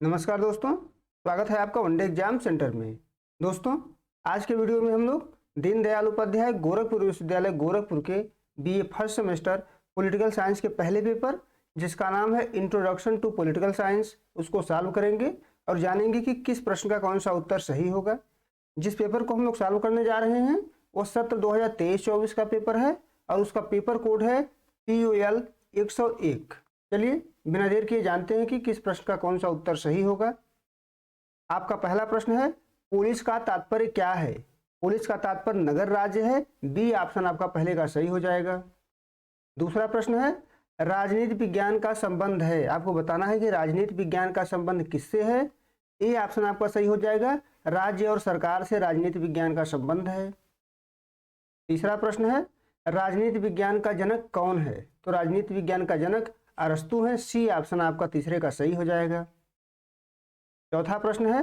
नमस्कार दोस्तों, स्वागत है आपका वनडे एग्जाम सेंटर में। दोस्तों, आज के वीडियो में हम लोग दीनदयाल उपाध्याय गोरखपुर विश्वविद्यालय गोरखपुर के BA first semester political science के पहले पेपर जिसका नाम है इंट्रोडक्शन टू पॉलिटिकल साइंस उसको सॉल्व करेंगे और जानेंगे कि किस प्रश्न का कौन सा उत्तर सही होगा। जिस पेपर को हम लोग सॉल्व करने जा रहे हैं वो सत्र 2023-24 का पेपर है और उसका पेपर कोड है POL 101। चलिए बिना देर किए जानते हैं कि किस प्रश्न का कौन सा उत्तर सही होगा। आपका पहला प्रश्न है, पुलिस का तात्पर्य क्या है? पुलिस का तात्पर्य नगर राज्य है। बी ऑप्शन आपका पहले का सही हो जाएगा। दूसरा प्रश्न है, राजनीति विज्ञान का संबंध है। आपको बताना है कि राजनीति विज्ञान का संबंध किससे है। ए ऑप्शन आपका सही हो जाएगा, राज्य और सरकार से राजनीति विज्ञान का संबंध है। तीसरा प्रश्न है, राजनीति विज्ञान का जनक कौन है? तो राजनीति विज्ञान का जनक अरस्तु है। सी ऑप्शन आपका तीसरे का सही हो जाएगा। चौथा प्रश्न है,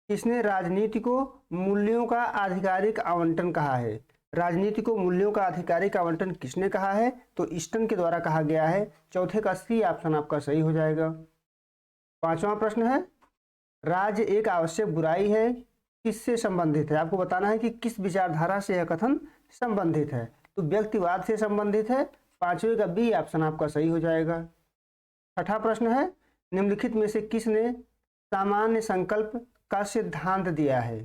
किसने राजनीति को मूल्यों का आधिकारिक आवंटन कहा है? राजनीति को मूल्यों का आधिकारिक आवंटन किसने कहा है? तो ईस्टन के द्वारा कहा गया है। चौथे का सी ऑप्शन आपका सही हो जाएगा। पांचवा प्रश्न है, राज्य एक आवश्यक बुराई है, किससे संबंधित है? आपको बताना है कि किस विचारधारा से यह कथन संबंधित है। तो व्यक्तिवाद से संबंधित है। पांचवे का बी ऑप्शन आपका सही हो जाएगा। छठा प्रश्न है, निम्नलिखित में से किसने सामान्य संकल्प का सिद्धांत दिया है?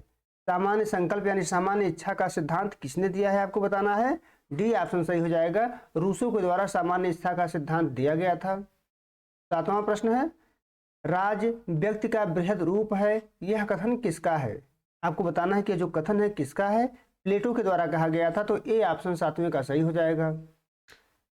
सामान्य संकल्प यानी सामान्य इच्छा का सिद्धांत किसने दिया है? आपको बताना है। डी ऑप्शन सही हो जाएगा। रूसो के द्वारा सामान्य इच्छा का सिद्धांत दिया गया था। सातवां प्रश्न है, राज्य व्यक्ति का बृहद रूप है, यह कथन किसका है? आपको बताना है कि जो कथन है किसका है। प्लेटो के द्वारा कहा गया था। तो ए ऑप्शन सातवें का सही हो जाएगा।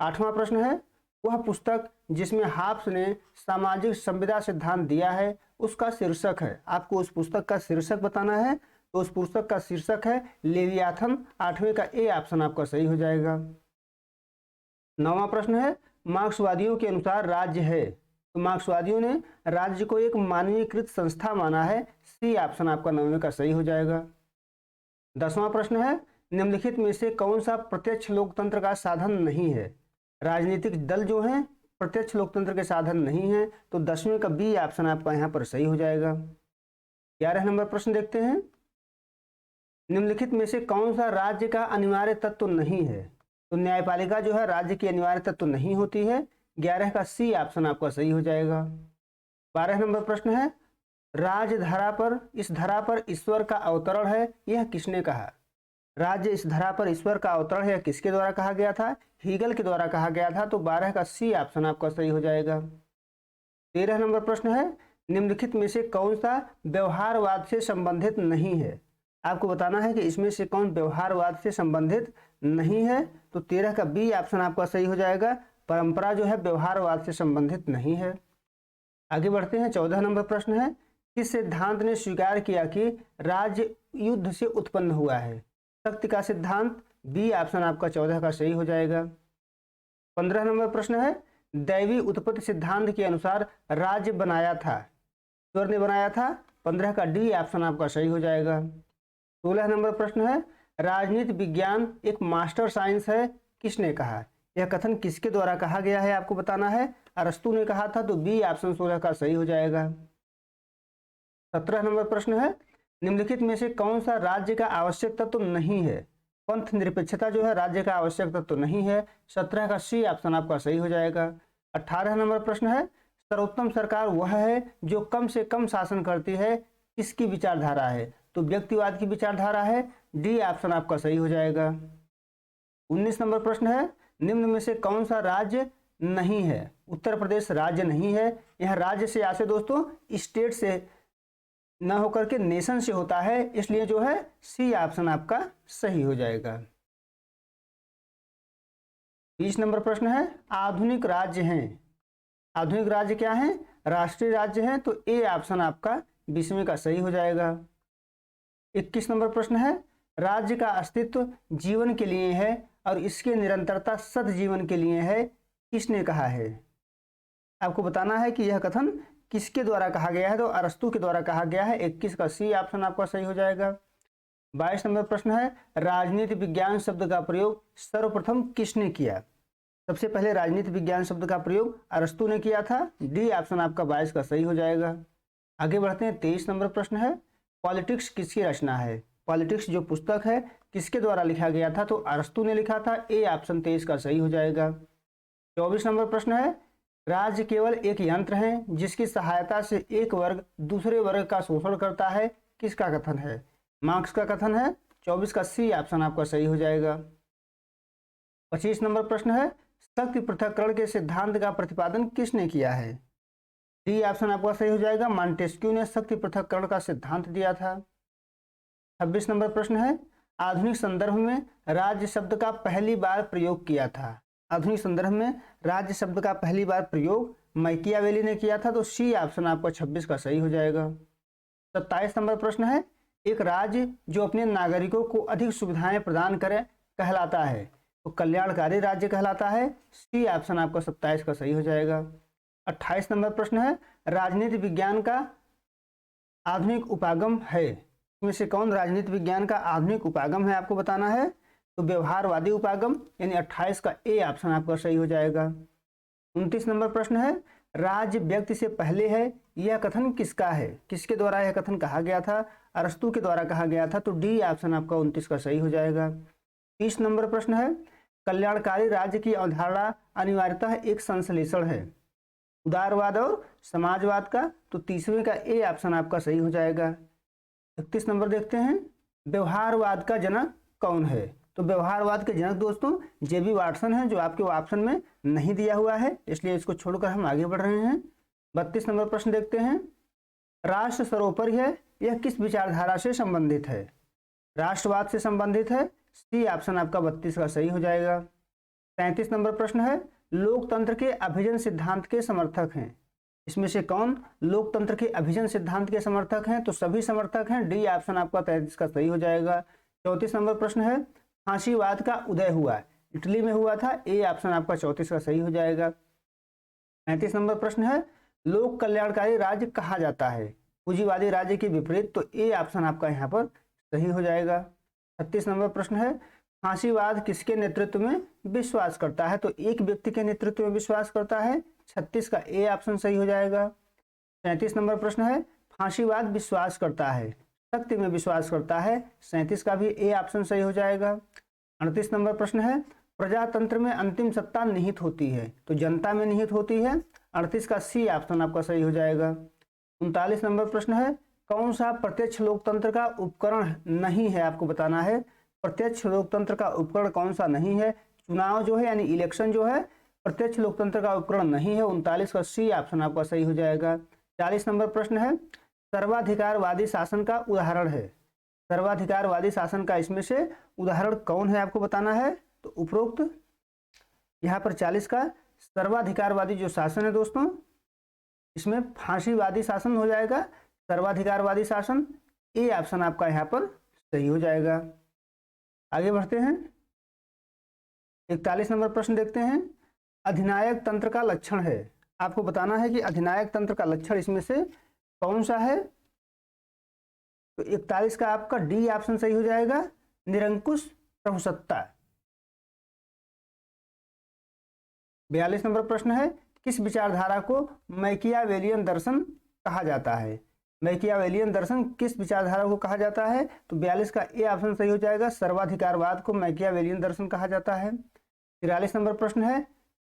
आठवां प्रश्न है, वह पुस्तक जिसमें हाब्स ने सामाजिक संविदा सिद्धांत दिया है उसका शीर्षक है। आपको उस पुस्तक का शीर्षक बताना है। तो उस पुस्तक का शीर्षक है लेवियाथन। आठवें का ए ऑप्शन आपका सही हो जाएगा। नौवां प्रश्न है, मार्क्सवादियों के अनुसार राज्य है। तो मार्क्सवादियों ने राज्य को एक मानवीकृत संस्था माना है। सी ऑप्शन आपका नौवें का सही हो जाएगा। 10वां प्रश्न है, निम्नलिखित में से कौन सा प्रत्यक्ष लोकतंत्र का साधन नहीं है? राजनीतिक दल जो हैं प्रत्यक्ष लोकतंत्र के साधन नहीं है। तो 10वें का बी ऑप्शन आपका यहाँ पर सही हो जाएगा। 11 नंबर प्रश्न देखते हैं, निम्नलिखित में से कौन सा राज्य का अनिवार्य तत्व नहीं है? तो न्यायपालिका जो है राज्य की अनिवार्य तत्व नहीं होती है। 11 का सी ऑप्शन आपका सही हो जाएगा। 12 नंबर प्रश्न है, राजधरा पर इस धरा पर ईश्वर का अवतरण है, यह किसने कहा? राज्य इस धरा पर ईश्वर का अवतरण है, किसके द्वारा कहा गया था? हीगल के द्वारा कहा गया था। तो 12 का सी ऑप्शन आपका सही हो जाएगा। 13 नंबर प्रश्न है, निम्नलिखित में से कौन सा व्यवहारवाद से संबंधित नहीं है? आपको बताना है कि इसमें से कौन व्यवहारवाद से संबंधित नहीं है। तो 13 का बी ऑप्शन आपका सही हो जाएगा। परंपरा जो है व्यवहारवाद से संबंधित नहीं है। आगे बढ़ते हैं। 14 नंबर प्रश्न है, किस सिद्धांत ने स्वीकार किया कि राज्य युद्ध से उत्पन्न हुआ है? शक्ति का सिद्धांत। बी ऑप्शन आपका 14 का सही हो जाएगा। 15 नंबर प्रश्न है, दैवी उत्पत्ति सिद्धांत के अनुसार राज्य बनाया था, ईश्वर ने बनाया था। 15 का डी ऑप्शन आपका सही हो जाएगा। 16 नंबर प्रश्न है, राजनीति विज्ञान एक मास्टर साइंस है, किसने कहा? यह कथन किसके द्वारा कहा गया है? आपको बताना है। अरस्तु ने कहा था। तो बी ऑप्शन 16 का सही हो जाएगा। 17 नंबर प्रश्न है, निम्नलिखित में से कौन सा राज्य का आवश्यक तत्व नहीं है? पंथ निरपेक्षता जो है राज्य का आवश्यक तत्व नहीं है। 17 का सी ऑप्शन आपका सही हो जाएगा। 18 नंबर प्रश्न है, सर्वोत्तम सरकार वह है जो कम से कम शासन करती है, किसकी विचारधारा है? तो व्यक्तिवाद की विचारधारा है। डी ऑप्शन आपका सही हो जाएगा। 19 नंबर प्रश्न है, निम्न में से कौन सा राज्य नहीं है? उत्तर प्रदेश राज्य नहीं है। यह राज्य से आसे दोस्तों स्टेट से न होकर के नेशन से होता है, इसलिए जो है सी ऑप्शन आपका सही हो जाएगा। 20 नंबर प्रश्न है, आधुनिक राज्य हैं। आधुनिक राज्य क्या है? राष्ट्रीय राज्य हैं। तो ए ऑप्शन आपका 20वें का सही हो जाएगा। 21 नंबर प्रश्न है, राज्य का अस्तित्व जीवन के लिए है और इसके निरंतरता सदजीवन के लिए है, किसने कहा है? आपको बताना है कि यह कथन किसके द्वारा कहा गया है? तो अरस्तु के द्वारा कहा गया है। 21 का सी ऑप्शन आपका सही हो जाएगा। 22 नंबर प्रश्न है, राजनीति विज्ञान शब्द का प्रयोग सर्वप्रथम किसने किया? सबसे पहले राजनीति विज्ञान शब्द का प्रयोग अरस्तु ने किया था। डी ऑप्शन आपका 22 का सही हो जाएगा। आगे बढ़ते हैं। 23 नंबर प्रश्न है, पॉलिटिक्स किसकी रचना है? पॉलिटिक्स जो पुस्तक है किसके द्वारा लिखा गया था? तो अरस्तु ने लिखा था। ए ऑप्शन 23 का सही हो जाएगा। 24 नंबर प्रश्न है, राज्य केवल एक यंत्र है जिसकी सहायता से एक वर्ग दूसरे वर्ग का शोषण करता है, किसका कथन है? मार्क्स का कथन है। 24 का सी ऑप्शन आपका सही हो जाएगा। 25 नंबर प्रश्न है, शक्ति पृथक्करण के सिद्धांत का प्रतिपादन किसने किया है? डी ऑप्शन आपका सही हो जाएगा। मॉन्टेस्क्यू ने शक्ति पृथक्करण का सिद्धांत दिया था। 26 नंबर प्रश्न है, आधुनिक संदर्भ में राज्य शब्द का पहली बार प्रयोग किया था। आधुनिक संदर्भ में राज्य शब्द का पहली बार प्रयोग मैकियावेली ने किया था। तो सी ऑप्शन आपका 26 का सही हो जाएगा। 27 नंबर प्रश्न है, एक राज्य जो अपने नागरिकों को अधिक सुविधाएं प्रदान करे कहलाता है, तो कल्याणकारी राज्य कहलाता है। सी ऑप्शन आपका 27 का सही हो जाएगा। 28 नंबर प्रश्न है, राजनीति विज्ञान का आधुनिक उपागम है, इसमें से कौन राजनीति विज्ञान का आधुनिक उपागम है आपको बताना है? तो व्यवहारवादी उपागम, यानी 28 का ए ऑप्शन आपका सही हो जाएगा। 29 नंबर प्रश्न है, राज्य व्यक्ति से पहले है, यह कथन किसका है? किसके द्वारा यह कथन कहा गया था? अरस्तु के द्वारा कहा गया था। तो डी ऑप्शन आपका 29 का सही हो जाएगा। 30 नंबर प्रश्न है, कल्याणकारी राज्य की अवधारणा अनिवार्यतः एक संश्लेषण है उदारवाद और समाजवाद का। तो तीसरे का ए ऑप्शन आपका सही हो जाएगा। 31 नंबर देखते हैं, व्यवहारवाद का जनक कौन है? तो व्यवहारवाद के जनक दोस्तों जेबी वाटसन है, जो आपके ऑप्शन में नहीं दिया हुआ है, इसलिए इसको छोड़कर हम आगे बढ़ रहे हैं। 32 नंबर प्रश्न देखते हैं, राष्ट्र सर्वोपरि है, यह किस विचारधारा से संबंधित है? राष्ट्रवाद से संबंधित है। सी ऑप्शन आपका 32 का सही हो जाएगा। 33 नंबर प्रश्न है, लोकतंत्र के अभिजन सिद्धांत के समर्थक हैं, इसमें से कौन लोकतंत्र के अभिजन सिद्धांत के समर्थक हैं? तो सभी समर्थक हैं। डी ऑप्शन आपका 33 का सही हो जाएगा। 34 नंबर प्रश्न है, फांसीवाद का उदय हुआ इटली में हुआ था। ए ऑप्शन आपका 34 का सही हो जाएगा। 35 नंबर प्रश्न है, लोक कल्याणकारी राज्य कहा जाता है पूंजीवादी राज्य के विपरीत। तो ए ऑप्शन आपका यहाँ पर सही हो जाएगा। 36 नंबर प्रश्न है, फांसीवाद किसके नेतृत्व में विश्वास करता है? तो एक व्यक्ति के नेतृत्व में विश्वास करता है। 36 का ए ऑप्शन सही हो जाएगा। 37 नंबर प्रश्न है, फांसीवाद विश्वास करता है शक्ति में विश्वास करता है। 37 का भी ए ऑप्शन सही हो जाएगा। 38 नंबर प्रश्न है, प्रजातंत्र में अंतिम सत्ता निहित होती है, तो जनता में निहित होती है। 38 का सी ऑप्शन आपका सही हो जाएगा। 39 नंबर प्रश्न है, कौन सा प्रत्यक्ष लोकतंत्र का उपकरण नहीं है आपको बताना है? प्रत्यक्ष लोकतंत्र का उपकरण कौन सा नहीं है? चुनाव जो है यानी इलेक्शन जो है प्रत्यक्ष लोकतंत्र का उपकरण नहीं है। 39 का सी ऑप्शन आपका सही हो जाएगा। 40 नंबर प्रश्न है, सर्वाधिकारवादी शासन का उदाहरण है। सर्वाधिकारवादी शासन का इसमें से उदाहरण कौन है आपको बताना है? तो उपरोक्त यहाँ पर 40 का सर्वाधिकारवादी जो शासन है दोस्तों, इसमें फांसीवादी शासन हो जाएगा। सर्वाधिकारवादी शासन, ए ऑप्शन आपका यहाँ पर सही हो जाएगा। आगे बढ़ते हैं। 41 नंबर प्रश्न देखते हैं, अधिनायक तंत्र का लक्षण है, आपको बताना है कि अधिनायक तंत्र का लक्षण इसमें से कौन सा है? तो 41 का आपका डी ऑप्शन सही हो जाएगा, निरंकुश प्रभुसत्ता। 42 नंबर प्रश्न है, किस विचारधारा को मैकियावेलियन दर्शन कहा जाता है? मैकियावेलियन दर्शन किस विचारधारा को कहा जाता है? तो 42 का ए ऑप्शन सही हो जाएगा, सर्वाधिकारवाद को मैकियावेलियन दर्शन कहा जाता है। 43 नंबर प्रश्न है,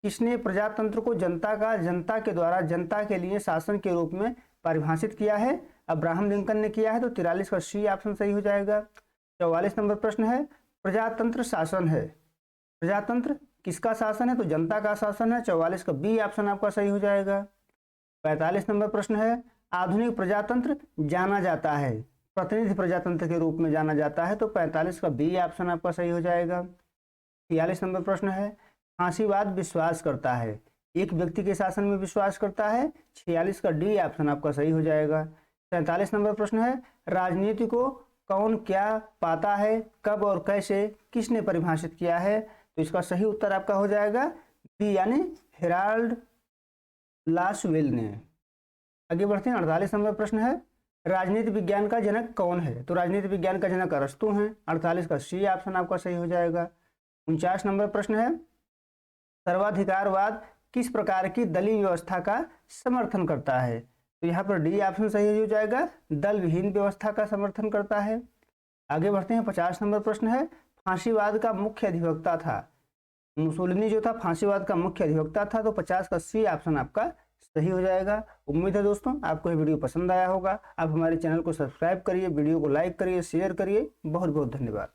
किसने प्रजातंत्र को जनता के द्वारा जनता के लिए शासन के रूप में परिभाषित किया है? अब्राहम लिंकन ने किया है। तो 43 का सी ऑप्शन सही हो जाएगा। 44 नंबर प्रश्न है, प्रजातंत्र शासन है, प्रजातंत्र किसका शासन है? तो जनता का शासन है। 44 का बी ऑप्शन आपका सही हो जाएगा। 45 नंबर प्रश्न है, आधुनिक प्रजातंत्र जाना जाता है प्रतिनिधि प्रजातंत्र के रूप में जाना जाता है। तो 45 का बी ऑप्शन आपका सही हो जाएगा। 46 नंबर प्रश्न है, फांसीवाद विश्वास करता है, एक व्यक्ति के शासन में विश्वास करता है। 46 का डी ऑप्शन आपका सही हो जाएगा। 47 नंबर प्रश्न है, राजनीति को कौन क्या पाता है, कब और कैसे, किसने परिभाषित किया है? तो इसका सही उत्तर आपका हो जाएगा बी यानी हेराल्ड लासवेल ने। आगे बढ़ते हैं। 48 नंबर प्रश्न है, राजनीति विज्ञान का जनक कौन है? तो राजनीति विज्ञान का जनक अरस्तु हैं। 48 का सी ऑप्शन आपका सही हो जाएगा। 49 नंबर प्रश्न है, सर्वाधिकारवाद किस प्रकार की दलीय व्यवस्था का समर्थन करता है? तो यहाँ पर डी ऑप्शन सही हो जाएगा, दल विहीन व्यवस्था का समर्थन करता है। आगे बढ़ते हैं, 50 नंबर प्रश्न है, फांसीवाद का मुख्य अधिवक्ता था। मुसोलिनी जो था फांसीवाद का मुख्य अधिवक्ता था, तो 50 का सी ऑप्शन आपका सही हो जाएगा। उम्मीद है दोस्तों आपको ये वीडियो पसंद आया होगा। आप हमारे चैनल को सब्सक्राइब करिए, वीडियो को लाइक करिए, शेयर करिए। बहुत बहुत धन्यवाद।